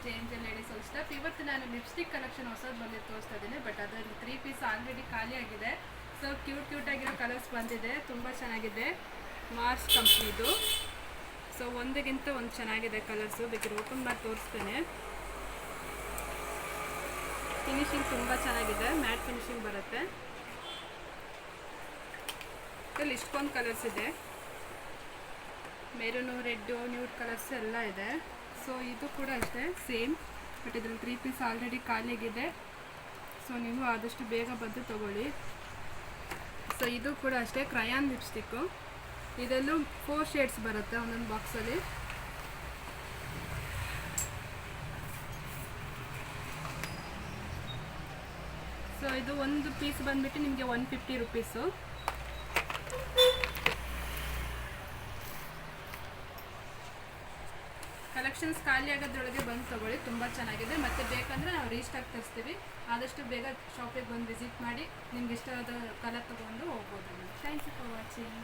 J ladies hole stop. ಇವತ್ತು ನಾನು lipstick collection ಹೊಸದು ಬಂದಿದ್ದು ತೋರಿಸ್ತಾ ಇದ್ದೀನಿ. ಬಟ್ ಅದರಲ್ಲಿ 3 ಪೀಸ್ ಆಲ್ರೆಡಿ ಖಾಲಿ ಆಗಿದೆ. ಸೊ ಕ್ಯೂಟ್ ಆಗಿರೋ ಕಲರ್ಸ್ ಬಂದಿದೆ, ತುಂಬ ಚೆನ್ನಾಗಿದೆ. ಮಾರ್ಸ್ ಕಂಪ್ನಿದು. ಸೊ ಒಂದಕ್ಕಿಂತ ಒಂದು ಚೆನ್ನಾಗಿದೆ ಕಲರ್ಸು. ಬೇಕಾದ್ರೆ ಓಪನ್ ಮಾಡಿ ತೋರಿಸ್ತೇನೆ. ಫಿನಿಶಿಂಗ್ ತುಂಬ ಚೆನ್ನಾಗಿದೆ, ಮ್ಯಾಟ್ ಫಿನಿಶಿಂಗ್ ಬರುತ್ತೆ. ಇದರಲ್ಲಿ ಇಷ್ಟೊಂದು ಕಲರ್ಸ್ ಇದೆ, ಮೆರೂನು, ರೆಡ್ಡು, ನ್ಯೂಡ್ ಕಲರ್ಸ್ ಎಲ್ಲ ಇದೆ. ಸೊ ಇದು ಕೂಡ ಅಷ್ಟೇ ಸೇಮ್. ಬಟ್ ಇದರಲ್ಲಿ 3 ಪೀಸ್ ಆಲ್ರೆಡಿ ಖಾಲಿಯಾಗಿದೆ. ಸೊ ನೀವು ಆದಷ್ಟು ಬೇಗ ಬಂದು ತೊಗೊಳ್ಳಿ. ಸೊ ಇದು ಕೂಡ ಅಷ್ಟೇ ಕ್ರಯಾನ್ ಲಿಪ್ಸ್ಟಿಕ್ಕು. ಇದರಲ್ಲೂ 4 ಶೇಡ್ಸ್ ಬರುತ್ತೆ ಒಂದೊಂದು ಬಾಕ್ಸಲ್ಲಿ. ಸೊ ಇದು ಒಂದು ಪೀಸ್ ಬಂದುಬಿಟ್ಟು ನಿಮಗೆ 150 ರುಪೀಸು. ಕಲೆಕ್ಷನ್ಸ್ ಖಾಲಿ ಆಗೋದ್ರೊಳಗೆ ಬಂದು ತೊಗೊಳ್ಳಿ, ತುಂಬ ಚೆನ್ನಾಗಿದೆ. ಮತ್ತು ಬೇಕಂದರೆ ನಾವು ರೀಸ್ಟಾಕ್ ತರಿಸ್ತೀವಿ. ಆದಷ್ಟು ಬೇಗ ಶಾಪಿಗೆ ಬಂದು ವಿಸಿಟ್ ಮಾಡಿ ನಿಮ್ಗೆ ಇಷ್ಟವಾದ ಕಲರ್ ತೊಗೊಂಡು ಹೋಗ್ಬೋದು. Thank you for watching.